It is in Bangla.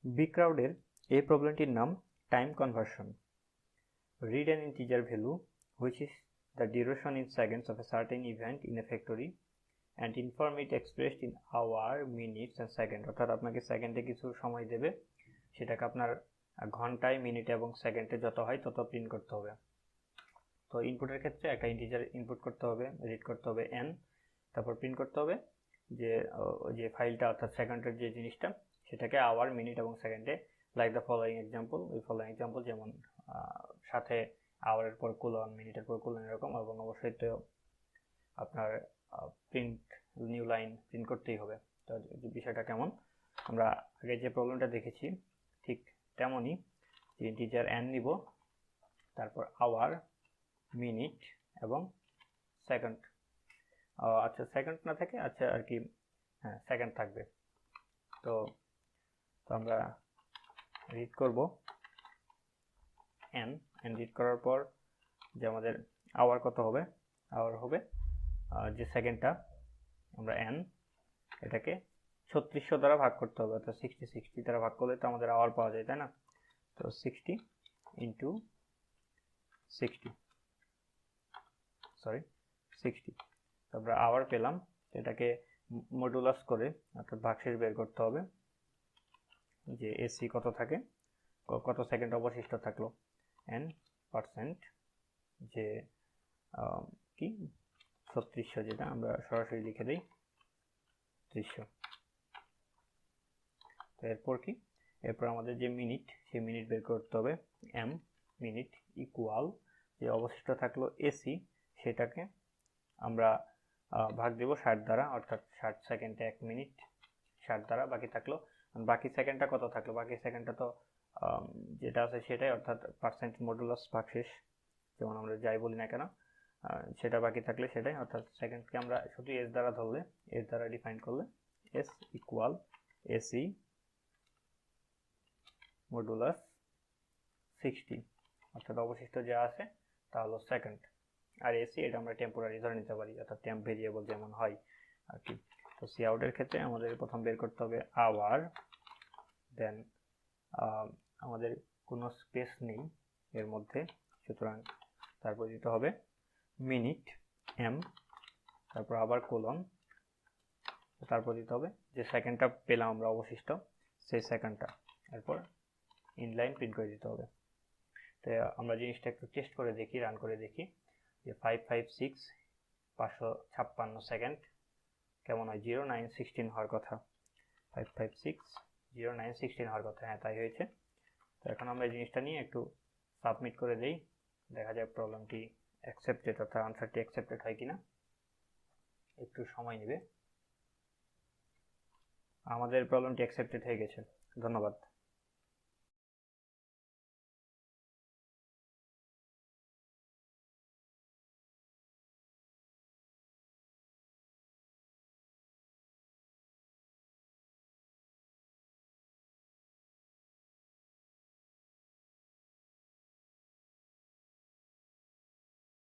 beecrowd এর এই প্রবলেমটির নাম time conversion. Read an integer value which is the duration in seconds of a certain event in a factory and inform it expressed in hour, minutes and second। অর্থাৎ আপনাকে সেকেন্ডে কিছু সময় দেবে, সেটাকে আপনার ঘন্টায়, মিনিটে এবং সেকেন্ডে যত হয় তত প্রিন্ট করতে হবে। তো ইনপুটের ক্ষেত্রে একটা ইন্টিজার ইনপুট করতে হবে, রিড করতে হবে n, তারপর প্রিন্ট করতে হবে যে ফাইলটা অর্থাৎ সেকেন্ডের যে জিনিসটা সেটাকে আওয়ার, মিনিট এবং সেকেন্ডে, লাইক দ্য ফলোয়িং এক্সাম্পল, ওই ফলোয়িং এক্সাম্পল যেমন সাথে আওয়ারের পর কোলন, মিনিটের পর কোলন এরকম, এবং অবশ্যই তো আপনার প্রিন্ট নিউ লাইন প্রিন্ট করতেই হবে। তো বিষয়টা কেমন, আমরা আগে যে প্রবলেমটা দেখেছি ঠিক তেমনই, যে ইন্টিজার n নিব, তারপর আওয়ার, মিনিট এবং সেকেন্ড, আচ্ছা সেকেন্ড না থাকে, আচ্ছা আর কি, হ্যাঁ সেকেন্ড থাকবে। তো আমরা রিড করব n রিড করার পর যে আমাদের আওয়ার কত হবে, আওয়ার হবে যে সেকেন্ডটা, আমরা n এটাকে 3600 দ্বারা ভাগ করতে হবে, অর্থাৎ 60 দ্বারা ভাগ করলে তো আমাদের আওয়ার পাওয়া যায়, তাই না? তো 60 ইন্টু 60, তো আমরা আওয়ার পেলাম, এটাকে মডুলাস করে অর্থাৎ ভাগশেষ বের করতে হবে যে এসি কত থাকে, কত সেকেন্ড অবশিষ্ট থাকলো, n%, যে কি 3600, যেটা আমরা সরাসরি লিখে দিই 300। তো এরপর কি, এরপর আমাদের যে মিনিট, সেই মিনিট বের করতে হবে, m মিনিট ইকুয়াল যে অবশিষ্ট থাকলো এসি, সেটাকে আমরা ভাগ দেব 60 দ্বারা, অর্থাৎ 60 সেকেন্ডে 1 মিনিট, 60 দ্বারা বাকি থাকলো, বাকি সেকেন্ডটা কত থাকলো, বাকি সেকেন্ডটা তো যেটা আছে সেটাই, অর্থাৎ পার্সেন্ট মডুলাস ভাগশেষ, যেমন আমরা যাই বলি না কেন, সেটা বাকি থাকলে সেটাই, অর্থাৎ সেকেন্ডকে আমরা শুধু এস দ্বারা ধরলে, এস দ্বারা ডিফাইন করলে এস ইকুয়াল এসি মডুলাস 60, অর্থাৎ অবশিষ্ট যা আছে তা হলো সেকেন্ড, আর এসি এটা আমরা টেম্পোরারি ধরে নিতে পারি, অর্থাৎ টেম্প ভেরিয়েবল যেমন হয় আর কি। তো সি আউটের ক্ষেত্রে আমাদের প্রথম বের করতে হবে আওয়ার, দেন আমাদের কোনো স্পেস নেই এর মধ্যে, সুতরাং তারপর দিতে হবে মিনিট m, তারপর আবার কোলন, তারপর দিতে হবে যে সেকেন্ডটা পেলাম আমরা অবশিষ্ট, সেই সেকেন্ডটা, এরপর ইনলাইন প্রিন্ট করে দিতে হবে। তো আমরা জিনিসটা একটু টেস্ট করে দেখি, রান করে দেখি যে 556 সেকেন্ড কেমন হয়, 0916 হওয়ার কথা, 556 হওয়ার কথা, হ্যাঁ তাই হয়েছে। তো এখন আমরা এই জিনিসটা নিয়ে একটু সাবমিট করে দেই, দেখা যায় প্রবলেমটি অ্যাকসেপ্টেড, অর্থাৎ আনসারটি অ্যাকসেপ্টেড হয় কিনা, একটু সময় নেবে। আমাদের প্রবলেমটি অ্যাকসেপ্টেড হয়ে গেছে, ধন্যবাদ।